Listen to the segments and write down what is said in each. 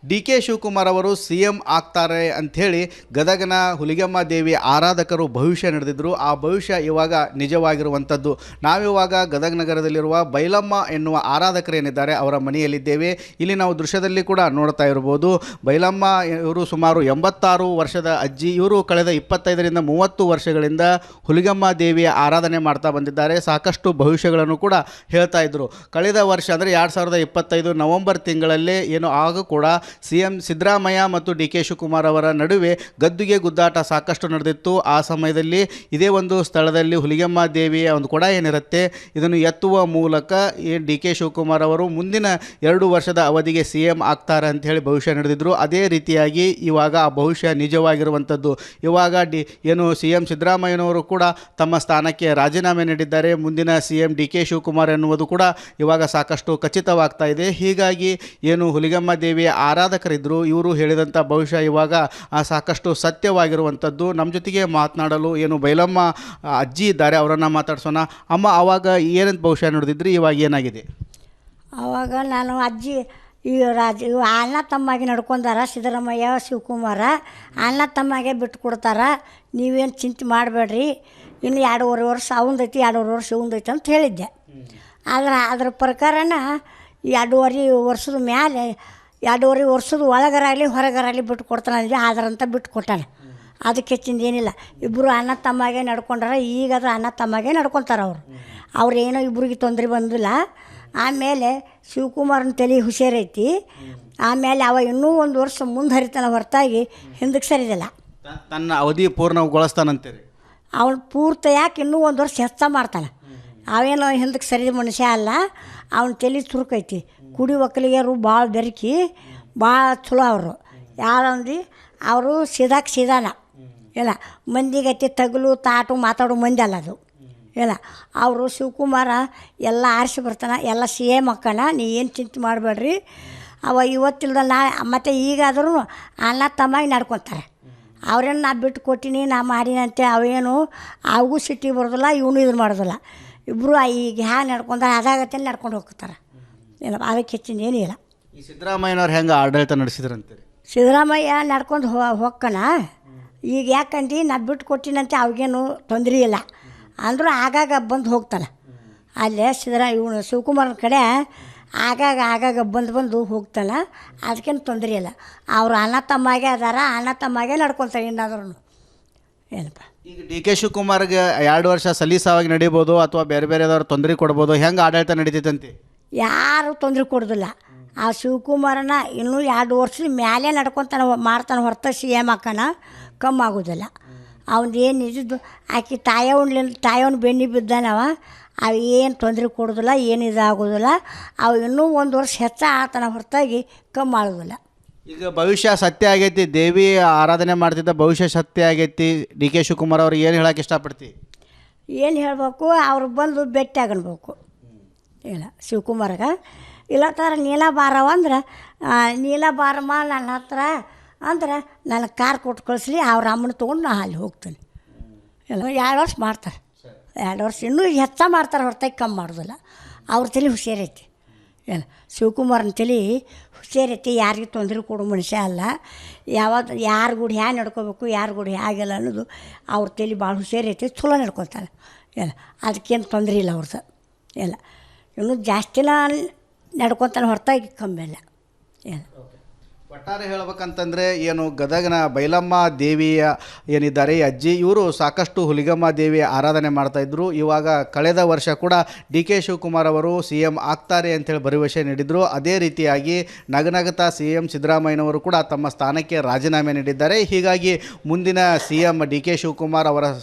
D K Shivakumar ಅವರು CM ಆಗ್ತಾರೆ ಅಂಥೇಳಿ ಗದಗನ ಹುಲಿಗೆಮ್ಮ ದೇವಿ ಆರಾಧಕರು ಭವಿಷ್ಯ ನಡೆದಿದ್ದರು. ಆ ಭವಿಷ್ಯ ಇವಾಗ ನಿಜವಾಗಿರುವಂಥದ್ದು. ನಾವಿವಾಗ ಗದಗ ನಗರದಲ್ಲಿರುವ ಬೈಲಮ್ಮ ಎನ್ನುವ ಆರಾಧಕರೇನಿದ್ದಾರೆ ಅವರ ಮನೆಯಲ್ಲಿದ್ದೇವೆ. ಇಲ್ಲಿ ನಾವು ದೃಶ್ಯದಲ್ಲಿ ಕೂಡ ನೋಡ್ತಾ ಇರ್ಬೋದು. ಬೈಲಮ್ಮ ಇವರು ಸುಮಾರು 86 ವರ್ಷದ ಅಜ್ಜಿ. ಇವರು ಕಳೆದ 25ರಿಂದ 30 ವರ್ಷಗಳಿಂದ ಹುಲಿಗೆಮ್ಮ ದೇವಿಯ ಆರಾಧನೆ ಮಾಡ್ತಾ ಬಂದಿದ್ದಾರೆ. ಸಾಕಷ್ಟು ಭವಿಷ್ಯಗಳನ್ನು ಕೂಡ ಹೇಳ್ತಾ ಇದ್ದರು. ಕಳೆದ ವರ್ಷ ಅಂದರೆ 2025 ನವೆಂಬರ್ ತಿಂಗಳಲ್ಲೇ ಏನು ಆಗ ಕೂಡ CM ಸಿದ್ದರಾಮಯ್ಯ ಮತ್ತು ಡಿ ಕೆ ಶಿವಕುಮಾರ್ ಅವರ ನಡುವೆ ಗದ್ದುಗೆ ಗುದ್ದಾಟ ಸಾಕಷ್ಟು ನಡೆದಿತ್ತು. ಆ ಸಮಯದಲ್ಲಿ ಇದೇ ಒಂದು ಸ್ಥಳದಲ್ಲಿ ಹುಲಿಗೆಮ್ಮ ದೇವಿಯ ಒಂದು ಕೊಡ ಏನಿರುತ್ತೆ ಇದನ್ನು ಎತ್ತುವ ಮೂಲಕ ಡಿ ಕೆ ಶಿವಕುಮಾರ್ ಅವರು ಮುಂದಿನ 2 ವರ್ಷದ ಅವಧಿಗೆ CM ಆಗ್ತಾರೆ ಅಂತ ಹೇಳಿ ಭವಿಷ್ಯ ನಡೆದಿದ್ದರು. ಅದೇ ರೀತಿಯಾಗಿ ಇವಾಗ ಆ ಭವಿಷ್ಯ ನಿಜವಾಗಿರುವಂಥದ್ದು. ಇವಾಗ ಏನು CM ಸಿದ್ದರಾಮಯ್ಯನವರು ಕೂಡ ತಮ್ಮ ಸ್ಥಾನಕ್ಕೆ ರಾಜೀನಾಮೆ ನೀಡಿದ್ದಾರೆ. ಮುಂದಿನ CM ಡಿ ಕೆ ಶಿವಕುಮಾರ್ ಎನ್ನುವುದು ಕೂಡ ಇವಾಗ ಸಾಕಷ್ಟು ಖಚಿತವಾಗ್ತಾ ಇದೆ. ಹೀಗಾಗಿ ಏನು ಹುಲಿಗೆಮ್ಮ ದೇವಿಯ ಆರಾಧಕರಿದ್ದರು ಇವರು ಹೇಳಿದಂಥ ಭವಿಷ್ಯ ಇವಾಗ ಸಾಕಷ್ಟು ಸತ್ಯವಾಗಿರುವಂಥದ್ದು. ನಮ್ಮ ಜೊತೆಗೆ ಮಾತನಾಡಲು ಏನು ಬೈಲಮ್ಮ ಅಜ್ಜಿ ಇದ್ದಾರೆ, ಅವರನ್ನು ಮಾತಾಡ್ಸೋಣ. ಅಮ್ಮ, ಆವಾಗ ಏನಂತ ಭವಿಷ್ಯ ನುಡಿದಿದ್ರಿ, ಇವಾಗ ಏನಾಗಿದೆ? ಆವಾಗ ನಾನು ಅಜ್ಜಿ ಇವು ಅಣ್ಣ ತಮ್ಮಾಗೆ ನಡ್ಕೊಂಡಾರ ಸಿದ್ದರಾಮಯ್ಯ ಶಿವಕುಮಾರ. ಅಣ್ಣ ತಮ್ಮಾಗೆ ಬಿಟ್ಟು ಕೊಡ್ತಾರ, ನೀವೇನು ಚಿಂತೆ ಮಾಡಬೇಡ್ರಿ, ಇನ್ನು 2.5 ವರ್ಷ ಅವಂದೈತಿ 2.5 ವರ್ಷ ಇವಂದೈತಿ ಅಂತ ಹೇಳಿದ್ದೆ. ಆದ್ರೆ ಅದ್ರ ಪ್ರಕಾರನ 2.5 ವರ್ಷದ ಮೇಲೆ 2.5 ವರ್ಷದ ಒಳಗರಾಗಲಿ ಹೊರಗರಾಗಲಿ ಬಿಟ್ಟು ಕೊಡ್ತಾನೆ ಅಂದರೆ ಆದ್ರಂತ ಬಿಟ್ಟು ಕೊಟ್ಟಾನೆ. ಅದಕ್ಕೆ ಹೆಚ್ಚಿಂದ ಏನಿಲ್ಲ. ಇಬ್ಬರು ಅಣ್ಣ ತಮ್ಮಾಗೆ ನಡ್ಕೊಂಡಾರ. ಈಗಾದ್ರೆ ಅಣ್ಣ ತಮ್ಮಾಗೆ ನಡ್ಕೊತಾರೆ ಅವ್ರು ಏನೋ ಇಬ್ಬರಿಗೆ ತೊಂದರೆ ಬಂದಿಲ್ಲ. ಆಮೇಲೆ ಶಿವಕುಮಾರನ ತಲೆ ಹುಷಾರೈತಿ. ಆಮೇಲೆ ಅವ ಇನ್ನೂ 1 ವರ್ಷ ಮುಂದೆ ಹರಿತಾನೆ ಹೊರತಾಗಿ ಹಿಂದಕ್ಕೆ ಸರಿದಿಲ್ಲ. ತನ್ನ ಅವಧಿ ಪೂರ್ಣಗೊಳಿಸ್ತಾನಂತೀರಿ? ಅವನು ಪೂರ್ತಿ ಯಾಕೆ ಇನ್ನೂ 1 ವರ್ಷ ಹೆಚ್ಚ ಮಾಡ್ತಾನೆ. ಅವೇನೋ ಹಿಂದಕ್ಕೆ ಸರಿದ ಮನುಷ್ಯ ಅಲ್ಲ. ಅವನ ತಲೆ ಚುರುಕೈತಿ. ಕುಡಿ ಒಕ್ಕಲಿಗರು ಭಾಳ ಬೆರಕಿ, ಭಾಳ ಚಲೋ ಅವರು. ಯಾರಂದು ಅವರು ಸೀದಾನ ಇಲ್ಲ, ಮಂದಿಗೈತಿ ತಗಲು ತಾಟು ಮಾತಾಡೋ ಮಂದಿ ಅಲ್ಲ ಅದು ಇಲ್ಲ. ಅವರು ಶಿವಕುಮಾರ ಎಲ್ಲ ಆರಿಸಿ ಬರ್ತಾನೆ, ಎಲ್ಲ CM ಅಕ್ಕನ, ನೀ ಏನು ಚಿಂತೆ ಮಾಡಬೇಡ್ರಿ. ಅವ ಇವತ್ತಿಲ್ದ ಮತ್ತು ಈಗಾದರೂ ಅಣ್ಣ ತಮ್ಮಾಗಿ ನಡ್ಕೊತಾರೆ. ಅವ್ರೇನು ನಾ ಬಿಟ್ಟು ಕೊಟ್ಟಿನಿ ನಾ ಮಾಡಿನಂತೆ ಅವೇನು ಅವಾಗೂ ಸಿಟ್ಟಿಗೆ ಬರೋದಿಲ್ಲ, ಇವನು ಇದು ಮಾಡೋದಿಲ್ಲ. ಇಬ್ಬರು ಈಗ ಹ್ಯಾಂಗೆ ನಡ್ಕೊಂತಾರೆ ಅದಾಗತ್ತೆ ನಡ್ಕೊಂಡು ಹೋಗ್ತಾರೆ. ಇಲ್ಲ, ಅದಕ್ಕೆ ಹೆಚ್ಚಿನ ಏನಿಲ್ಲ. ಈ ಸಿದ್ದರಾಮಯ್ಯನವ್ರು ಹೆಂಗೆ ಆಡಳಿತ ನಡೆಸಿದ್ರಂತೀರಿ? ಸಿದ್ದರಾಮಯ್ಯ ನಡ್ಕೊಂಡು ಹೋಗ್ಕನ. ಈಗ ಯಾಕಂದು ನಾ ಬಿಟ್ಟು ಕೊಟ್ಟಿನಂತೆ ಅವಾಗೇನು ತೊಂದರೆ ಇಲ್ಲ ಅಂದರೂ ಆಗಾಗ ಬಂದು ಹೋಗ್ತಾನೆ. ಅಲ್ಲೇ ಇವನು ಶಿವಕುಮಾರನ ಕಡೆ ಆಗಾಗ ಬಂದು ಹೋಗ್ತಾನೆ. ಅದಕ್ಕೇನು ತೊಂದರೆ ಇಲ್ಲ. ಅವರು ಅಣ್ಣ ತಮ್ಮಾಗೆ ಅದಾರ, ಅಣ್ಣ ತಮ್ಮಾಗೆ ನಡ್ಕೊತಾರೆ. ಏನಾದ್ರೂ ಏನಪ್ಪ, ಈಗ ಡಿ ಕೆ ಶಿವಕುಮಾರ್ಗೆ 2 ವರ್ಷ ಸಲೀಸಾವಾಗಿ ನಡೀಬೋದು ಅಥವಾ ಬೇರೆ ಬೇರೆದವ್ರು ತೊಂದರೆ ಕೊಡ್ಬೋದು, ಹೆಂಗೆ ಆಡಳಿತ ನಡೀತೈತಂತೆ? ಯಾರು ತೊಂದರೆ ಕೊಡೋದಿಲ್ಲ. ಆ ಶಿವಕುಮಾರನ ಇನ್ನೂ 2 ವರ್ಷದ ಮೇಲೆ ನಡ್ಕೊತಾನೆ ಮಾಡ್ತಾನೆ ಹೊರತ CM ಅಕ್ಕನ ಕಮ್ಮಿ ಆಗೋದಿಲ್ಲ. ಅವ್ನು ಏನು ಇದ್ದಿದ್ದು ಆಕೆ ತಾಯವನ್ನ ಬೆನ್ನಿ ಬಿದ್ದಾನವ. ಅವು ಏನು ತೊಂದರೆ ಕೊಡೋದಿಲ್ಲ, ಏನು ಇದಾಗೋದಿಲ್ಲ. ಅವು ಇನ್ನೂ 1 ವರ್ಷ ಹೆಚ್ಚ ಆತನ ಹೊರತಾಗಿ ಕಮ್ಮಿ ಆಗೋದಿಲ್ಲ. ಈಗ ಭವಿಷ್ಯ ಸತ್ಯ ಆಗೈತಿ, ದೇವಿ ಆರಾಧನೆ ಮಾಡ್ತಿದ್ದ ಭವಿಷ್ಯ ಸತ್ಯ ಆಗೈತಿ. ಡಿ ಕೆ ಶಿವಕುಮಾರ್ ಅವ್ರು ಏನು ಹೇಳಕ್ಕೆ ಇಷ್ಟಪಡ್ತಿ? ಏನು ಹೇಳಬೇಕು, ಅವ್ರು ಬಂದು ಭೇಟಿ ಆಗಬೇಕು. ಇಲ್ಲ ಶಿವಕುಮಾರ್ಗೆ ಇಲ್ಲ ಥರ ನೀಲ ಬಾರವ ಅಂದ್ರೆ ನೀಲ ಬಾರಮ್ಮ ನನ್ನ ಹತ್ರ ಅಂದ್ರೆ ನನಗೆ ಕಾರ್ ಕೊಟ್ಟು ಕಳಿಸ್ಲಿ, ಅವ್ರ ಅಮ್ಮನ ತೊಗೊಂಡು ನಾನು ಅಲ್ಲಿ ಹೋಗ್ತೀನಿ. ಇಲ್ಲ 2 ವರ್ಷ ಮಾಡ್ತಾರೆ. 2 ವರ್ಷ ಇನ್ನೂ ಹೆಚ್ಚ ಮಾಡ್ತಾರೆ ಹೊರತಾಗಿ ಕಮ್ಮಿ ಮಾಡೋದಿಲ್ಲ. ಅವ್ರ ತಲೆ ಹುಷಾರೈತಿ. ಇಲ್ಲ ಶಿವಕುಮಾರನ ತಲೆ ಹುಷಾರೈತಿ. ಯಾರಿಗೂ ತೊಂದರೆ ಕೊಡೋ ಮನುಷ್ಯ ಅಲ್ಲ. ಯಾರ ಗುಡಿ ಹ್ಯಾಂಗೆ ನಡ್ಕೋಬೇಕು, ಯಾರ ಗುಡಿ ಹೇಗಿಲ್ಲ ಅನ್ನೋದು ಅವ್ರ ತಲೆ ಭಾಳ ಹುಷಾರೈತಿ. ಚಲೋ ನಡ್ಕೊತಾರೆ. ಇಲ್ಲ ಅದಕ್ಕೇನು ತೊಂದರೆ ಇಲ್ಲ ಅವ್ರದ್ದು. ಇಲ್ಲ ಇನ್ನೂ ಜಾಸ್ತಿನ ನಡ್ಕೊತಾನೆ ಹೊರತಾಗಿ ಕಮ್ಮಿ ಇಲ್ಲ. ಇಲ್ಲ ಒಟ್ಟಾರೆ ಹೇಳ್ಬೇಕಂತಂದರೆ ಏನು ಗದಗನ ಬೈಲಮ್ಮ ದೇವಿಯ ಏನಿದ್ದಾರೆ ಈ ಅಜ್ಜಿ, ಇವರು ಸಾಕಷ್ಟು ಹುಲಿಗೆಮ್ಮ ದೇವಿಯ ಆರಾಧನೆ ಮಾಡ್ತಾಯಿದ್ರು. ಇವಾಗ ಕಳೆದ ವರ್ಷ ಕೂಡ ಡಿ ಕೆ ಶಿವಕುಮಾರ್ ಅವರು CM ಆಗ್ತಾರೆ ಅಂಥೇಳಿ ಭರವಸೆ ನೀಡಿದರು. ಅದೇ ರೀತಿಯಾಗಿ ನಗನಗತಾ CM ಸಿದ್ದರಾಮಯ್ಯನವರು ಕೂಡ ತಮ್ಮ ಸ್ಥಾನಕ್ಕೆ ರಾಜೀನಾಮೆ ನೀಡಿದ್ದಾರೆ. ಹೀಗಾಗಿ ಮುಂದಿನ CM ಡಿ ಕೆ ಶಿವಕುಮಾರ್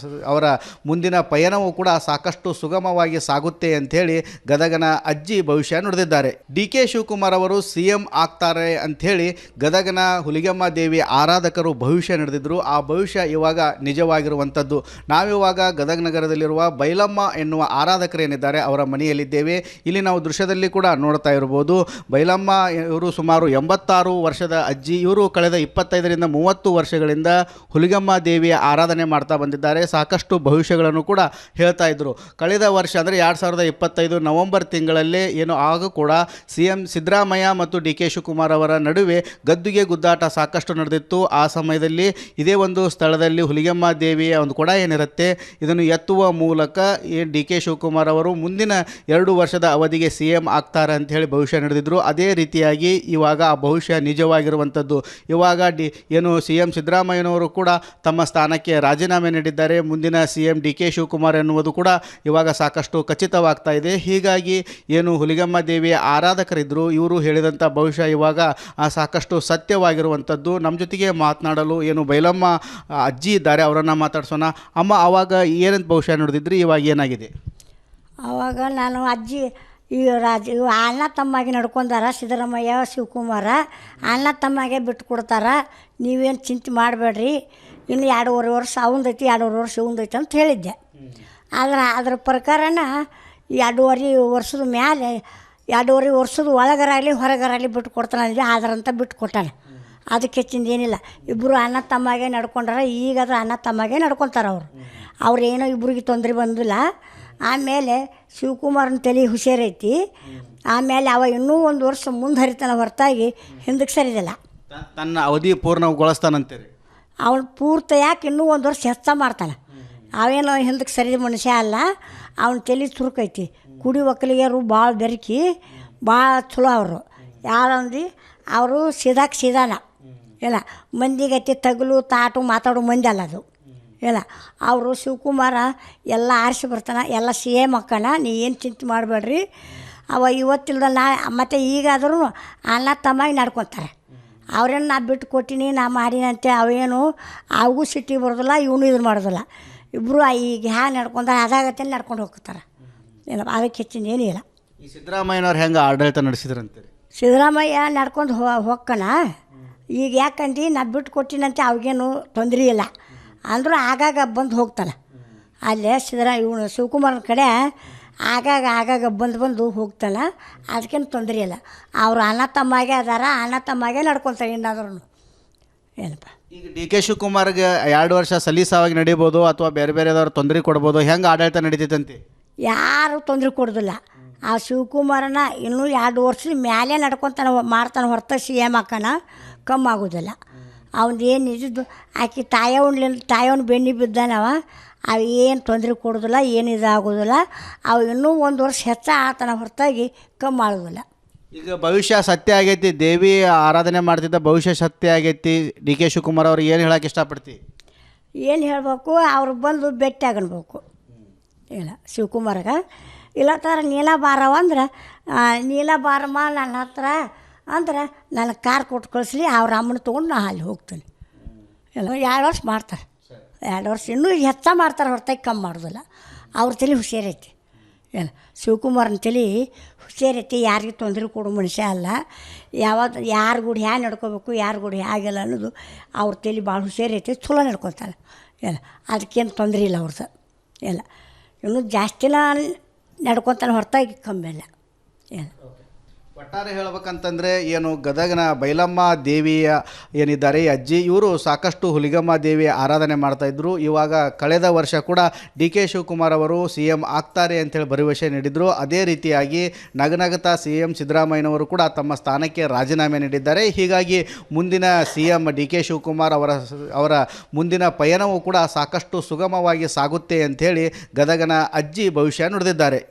ಅವರ ಮುಂದಿನ ಪಯಣವೂ ಕೂಡ ಸಾಕಷ್ಟು ಸುಗಮವಾಗಿ ಸಾಗುತ್ತೆ ಅಂಥೇಳಿ ಗದಗನ ಅಜ್ಜಿ ಭವಿಷ್ಯ ನುಡಿದಿದ್ದಾರೆ. ಡಿ ಕೆ ಶಿವಕುಮಾರ್ ಅವರು CM ಆಗ್ತಾರೆ ಅಂಥೇಳಿ ಗದಗನ ಹುಲಿಗೆಮ್ಮ ದೇವಿ ಆರಾಧಕರು ಭವಿಷ್ಯ ನಡೆದಿದ್ದರು. ಆ ಭವಿಷ್ಯ ಇವಾಗ ನಿಜವಾಗಿರುವಂಥದ್ದು. ನಾವಿವಾಗ ಗದಗ ನಗರದಲ್ಲಿರುವ ಬೈಲಮ್ಮ ಎನ್ನುವ ಆರಾಧಕರೇನಿದ್ದಾರೆ ಅವರ ಮನೆಯಲ್ಲಿದ್ದೇವೆ. ಇಲ್ಲಿ ನಾವು ದೃಶ್ಯದಲ್ಲಿ ಕೂಡ ನೋಡ್ತಾ ಇರ್ಬೋದು. ಬೈಲಮ್ಮ ಇವರು ಸುಮಾರು 86 ವರ್ಷದ ಅಜ್ಜಿ. ಇವರು ಕಳೆದ 25ರಿಂದ 30 ವರ್ಷಗಳಿಂದ ಹುಲಿಗೆಮ್ಮ ದೇವಿಯ ಆರಾಧನೆ ಮಾಡ್ತಾ ಬಂದಿದ್ದಾರೆ. ಸಾಕಷ್ಟು ಭವಿಷ್ಯಗಳನ್ನು ಕೂಡ ಹೇಳ್ತಾ ಇದ್ದರು. ಕಳೆದ ವರ್ಷ ಅಂದರೆ 2025 ನವೆಂಬರ್ ತಿಂಗಳಲ್ಲೇ ಏನು ಆಗ ಕೂಡ CM ಸಿದ್ದರಾಮಯ್ಯ ಮತ್ತು ಡಿ ಕೆ ಶಿವಕುಮಾರ್ ಅವರ ನಡುವೆ ಗದ್ದುಗೆ ಗುದ್ದಾಟ ಸಾಕಷ್ಟು ನಡೆದಿತ್ತು. ಆ ಸಮಯದಲ್ಲಿ ಇದೇ ಒಂದು ಸ್ಥಳದಲ್ಲಿ ಹುಲಿಗೆಮ್ಮ ದೇವಿಯ ಒಂದು ಕೊಡ ಏನಿರುತ್ತೆ ಇದನ್ನು ಎತ್ತುವ ಮೂಲಕ ಡಿ ಕೆ ಶಿವಕುಮಾರ್ ಅವರು ಮುಂದಿನ 2 ವರ್ಷದ ಅವಧಿಗೆ CM ಆಗ್ತಾರೆ ಅಂತ ಹೇಳಿ ಭವಿಷ್ಯ ನಡೆದಿದ್ರು. ಅದೇ ರೀತಿಯಾಗಿ ಇವಾಗ ಆ ಭವಿಷ್ಯ ನಿಜವಾಗಿರುವಂಥದ್ದು. ಇವಾಗ ಏನು CM ಸಿದ್ದರಾಮಯ್ಯನವರು ಕೂಡ ತಮ್ಮ ಸ್ಥಾನಕ್ಕೆ ರಾಜೀನಾಮೆ ನೀಡಿದ್ದಾರೆ. ಮುಂದಿನ CM ಡಿ ಕೆ ಶಿವಕುಮಾರ್ ಎನ್ನುವುದು ಕೂಡ ಇವಾಗ ಸಾಕಷ್ಟು ಖಚಿತವಾಗ್ತಾ ಇದೆ. ಹೀಗಾಗಿ ಏನು ಹುಲಿಗೆಮ್ಮ ದೇವಿಯ ಆರಾಧಕರಿದ್ದರು ಇವರು ಹೇಳಿದಂಥ ಭವಿಷ್ಯ ಇವಾಗ ಸಾಕಷ್ಟು ಸತ್ಯವಾಗಿರುವಂಥದ್ದು. ನಮ್ಮ ಜೊತೆಗೆ ಮಾತನಾಡಲು ಏನು ಬೈಲಮ್ಮ ಅಜ್ಜಿ ಇದ್ದಾರೆ, ಅವರನ್ನು ಮಾತಾಡ್ಸೋಣ. ಅಮ್ಮ, ಆವಾಗ ಏನಂತ ಭವಿಷ್ಯ ನೋಡಿದ್ರಿ, ಇವಾಗ ಏನಾಗಿದೆ? ಆವಾಗ ನಾನು ಅಜ್ಜಿ ಇವು ಅಣ್ಣ ತಮ್ಮಾಗೆ ನಡ್ಕೊಂಡಾರ ಸಿದ್ದರಾಮಯ್ಯ ಶಿವಕುಮಾರ. ಅಣ್ಣ ತಮ್ಮಾಗೆ ಬಿಟ್ಟು ಕೊಡ್ತಾರ, ನೀವೇನು ಚಿಂತೆ ಮಾಡಬೇಡ್ರಿ, ಇನ್ನು 2.5 ವರ್ಷ ಅವಂದೈತಿ 2.5 ವರ್ಷ ಇವಂದೈತಿ ಅಂತ ಹೇಳಿದ್ದೆ. ಆದ್ರೆ ಅದ್ರ ಪ್ರಕಾರನ 2.5 ವರ್ಷದ ಮ್ಯಾಲೆ 2.5 ವರ್ಷದ ಒಳಗರಾಗಲಿ ಹೊರಗರಾಗಲಿ ಬಿಟ್ಟು ಕೊಡ್ತಾನೆ ಅಂದ್ವಿ. ಆದ್ರಂತ ಬಿಟ್ಟು ಕೊಟ್ಟಾನೆ. ಅದಕ್ಕೆ ಹೆಚ್ಚಿಂದ ಏನಿಲ್ಲ. ಇಬ್ಬರು ಅಣ್ಣ ತಮ್ಮಾಗೆ ನಡ್ಕೊಂಡಾರ. ಈಗಾದ್ರೆ ಅಣ್ಣ ತಮ್ಮಾಗೆ ನಡ್ಕೊತಾರೆ ಅವ್ರು ಏನೋ ಇಬ್ಬರಿಗೆ ತೊಂದರೆ ಬಂದಿಲ್ಲ. ಆಮೇಲೆ ಶಿವಕುಮಾರನ ತಲೆ ಹುಷಾರೈತಿ. ಆಮೇಲೆ ಅವ ಇನ್ನೂ 1 ವರ್ಷ ಮುಂದೆ ಹರಿತಾನೆ ಹೊರತಾಗಿ ಹಿಂದಕ್ಕೆ ಸರಿದಿಲ್ಲ. ತನ್ನ ಅವಧಿ ಪೂರ್ಣಗೊಳಿಸ್ತಾನಂತೀರಿ? ಅವನು ಪೂರ್ತ ಯಾಕೆ ಇನ್ನೂ 1 ವರ್ಷ ಹೆಚ್ಚ ಮಾಡ್ತಾನೆ. ಅವೇನೋ ಹಿಂದಕ್ಕೆ ಸರಿದ ಮನುಷ್ಯ ಅಲ್ಲ. ಅವನ ತಲೆ ಚುರುಕೈತಿ. ಕುಡಿ ಒಕ್ಕಲಿಗರು ಭಾಳ ಬೆರಕಿ, ಭಾಳ ಚಲೋ ಅವರು. ಯಾರಂದು ಅವರು ಸೀದಾಕ್ ಸೀದಾನ ಇಲ್ಲ, ಮಂದಿಗೈತಿ ತಗಲು ತಾಟು ಮಾತಾಡೋ ಮಂದಿ ಅಲ್ಲ ಅದು ಇಲ್ಲ. ಅವರು ಶಿವಕುಮಾರ ಎಲ್ಲ ಆರಿಸಿ ಬರ್ತಾನೆ, ಎಲ್ಲ CM ಅಕ್ಕನ, ನೀ ಏನು ಚಿಂತೆ ಮಾಡಬೇಡ್ರಿ. ಅವ ಇವತ್ತಿಲ್ದ ಮತ್ತು ಈಗಾದರೂ ಅಣ್ಣ ತಮ್ಮಾಗಿ ನಡ್ಕೊತಾರೆ. ಅವ್ರೇನು ನಾ ಬಿಟ್ಟು ಕೊಟ್ಟಿನಿ ನಾ ಮಾಡಿನಂತೆ ಅವೇನು ಅವು ಸಿಟ್ಟಿಗೆ ಬರೋದಿಲ್ಲ, ಇವನು ಇದು ಮಾಡೋದಿಲ್ಲ. ಇಬ್ಬರು ಈಗ ಹ್ಯಾಂಗೆ ನಡ್ಕೊಂತಾರೆ ಅದಾಗತ್ತೆ ನಡ್ಕೊಂಡು ಹೋಗ್ತಾರೆ. ಇಲ್ಲ, ಅದಕ್ಕೆ ಹೆಚ್ಚಿನ ಏನಿಲ್ಲ. ಈ ಸಿದ್ದರಾಮಯ್ಯನವ್ರು ಹೆಂಗೆ ಆಡಳಿತ ನಡೆಸಿದ್ರಂತೀರಿ? ಸಿದ್ದರಾಮಯ್ಯ ನಡ್ಕೊಂಡು ಹೋಗ್ಕನ. ಈಗ ಯಾಕಂದು ನಾ ಬಿಟ್ಟು ಕೊಟ್ಟಿನಂತೆ ಅವಾಗೇನು ತೊಂದರೆ ಇಲ್ಲ ಅಂದರೂ ಆಗಾಗ ಬಂದು ಹೋಗ್ತಾನೆ. ಅಲ್ಲೇ ಇವನು ಶಿವಕುಮಾರನ ಕಡೆ ಆಗಾಗ ಬಂದು ಹೋಗ್ತಾನೆ. ಅದಕ್ಕೇನು ತೊಂದರೆ ಇಲ್ಲ. ಅವರು ಅಣ್ಣ ತಮ್ಮಾಗೆ ಅದಾರ, ಅಣ್ಣ ತಮ್ಮಾಗೆ ನಡ್ಕೊತಾರೆ ಏನಾದ್ರೂ. ಏನಪ್ಪ, ಈಗ ಡಿ ಕೆ ಶಿವಕುಮಾರ್ಗೆ 2 ವರ್ಷ ಸಲೀಸಾವಾಗಿ ನಡೀಬೋದು ಅಥವಾ ಬೇರೆ ಬೇರೆದವ್ರು ತೊಂದರೆ ಕೊಡ್ಬೋದು, ಹೆಂಗೆ ಆಡಳಿತ ನಡೀತೈತಂತೆ? ಯಾರು ತೊಂದರೆ ಕೊಡೋದಿಲ್ಲ. ಆ ಶಿವಕುಮಾರನ ಇನ್ನೂ 2 ವರ್ಷದ ಮೇಲೆ ನಡ್ಕೊತಾನೆ ಮಾಡ್ತಾನೆ ಹೊರತ CM ಹಾಕೋಣ ಕಮ್ಮಿ ಆಗೋದಿಲ್ಲ. ಅವನು ಏನು ಇದ್ದು ಆಕೆ ತಾಯವನು ಬೆನ್ನಿ ಬಿದ್ದಾನವ. ಅವು ಏನು ತೊಂದರೆ ಕೊಡೋದಿಲ್ಲ, ಏನು ಇದಾಗೋದಿಲ್ಲ. ಅವು ಇನ್ನೂ 1 ವರ್ಷ ಹೆಚ್ಚ ಆತನ ಹೊರತಾಗಿ ಕಮ್ಮಿ ಆಗೋದಿಲ್ಲ. ಈಗ ಭವಿಷ್ಯ ಸತ್ಯ ಆಗೈತಿ, ದೇವಿ ಆರಾಧನೆ ಮಾಡ್ತಿದ್ದ ಭವಿಷ್ಯ ಸತ್ಯ ಆಗೈತಿ. ಡಿ ಕೆ ಶಿವಕುಮಾರ್ ಅವ್ರು ಏನು ಹೇಳಕ್ಕೆ ಇಷ್ಟಪಡ್ತಿ? ಏನು ಹೇಳಬೇಕು, ಅವ್ರು ಬಂದು ಭೇಟಿ ಆಗಬೇಕು ಇಲ್ಲ ಶಿವಕುಮಾರ್ಗೆ. ಇಲ್ಲ ಥರ ನೀಲ ಬಾರವ ಅಂದ್ರೆ ನೀಲ ಬಾರಮ್ಮ ನನ್ನ ಹತ್ರ ಅಂದ್ರೆ ನನಗೆ ಕಾರ್ ಕೊಟ್ಟು ಕಳಿಸ್ಲಿ, ಅವ್ರ ಅಮ್ಮನ ತೊಗೊಂಡು ನಾ ಅಲ್ಲಿ ಹೋಗ್ತೀನಿ. ಇಲ್ಲ 2 ವರ್ಷ ಮಾಡ್ತಾರೆ. 2 ವರ್ಷ ಇನ್ನೂ ಹೆಚ್ಚ ಮಾಡ್ತಾರೆ ಹೊರತಾಗಿ ಕಮ್ಮಿ ಮಾಡೋದಿಲ್ಲ. ಅವ್ರ ತಲೆ ಹುಷಾರೈತಿ. ಏನು ಶಿವಕುಮಾರನ ತಲೆ ಹುಷಾರೈತಿ. ಯಾರಿಗೆ ತೊಂದರೆ ಕೊಡೋ ಮನುಷ್ಯ ಅಲ್ಲ. ಯಾರ ಗುಡಿ ಹ್ಯಾಂಗೆ ನಡ್ಕೋಬೇಕು, ಯಾರ ಗುಡಿ ಹೇಗಿಲ್ಲ ಅನ್ನೋದು ಅವ್ರ ತಲೆ ಭಾಳ ಹುಷಾರೈತಿ. ಚಲೋ ನಡ್ಕೊತಾರೆ. ಏನು ಅದಕ್ಕೇನು ತೊಂದರೆ ಇಲ್ಲ ಅವ್ರದ್ದು. ಇಲ್ಲ ಇನ್ನೂ ಜಾಸ್ತಿನ ನಡ್ಕೊತಾನೆ ಹೊರತಾಗಿ ಕಮ್ಮಿ ಇಲ್ಲ. ಏನು ಒಟ್ಟಾರೆ ಹೇಳ್ಬೇಕಂತಂದರೆ ಏನು ಗದಗನ ಬೈಲಮ್ಮ ದೇವಿಯ ಏನಿದ್ದಾರೆ ಈ ಅಜ್ಜಿ, ಇವರು ಸಾಕಷ್ಟು ಹುಲಿಗೆಮ್ಮ ದೇವಿಯ ಆರಾಧನೆ ಮಾಡ್ತಾಯಿದ್ರು. ಇವಾಗ ಕಳೆದ ವರ್ಷ ಕೂಡ ಡಿ ಕೆ ಶಿವಕುಮಾರ್ ಅವರು CM ಆಗ್ತಾರೆ ಅಂಥೇಳಿ ಭರವಸೆ ನೀಡಿದರು. ಅದೇ ರೀತಿಯಾಗಿ ನಗನಗತ CM ಸಿದ್ದರಾಮಯ್ಯನವರು ಕೂಡ ತಮ್ಮ ಸ್ಥಾನಕ್ಕೆ ರಾಜೀನಾಮೆ ನೀಡಿದ್ದಾರೆ. ಹೀಗಾಗಿ ಮುಂದಿನ CM ಡಿ ಕೆ ಶಿವಕುಮಾರ್ ಅವರ ಮುಂದಿನ ಪಯಣವೂ ಕೂಡ ಸಾಕಷ್ಟು ಸುಗಮವಾಗಿ ಸಾಗುತ್ತೆ ಅಂಥೇಳಿ ಗದಗನ ಅಜ್ಜಿ ಭವಿಷ್ಯ ನುಡಿದಿದ್ದಾರೆ.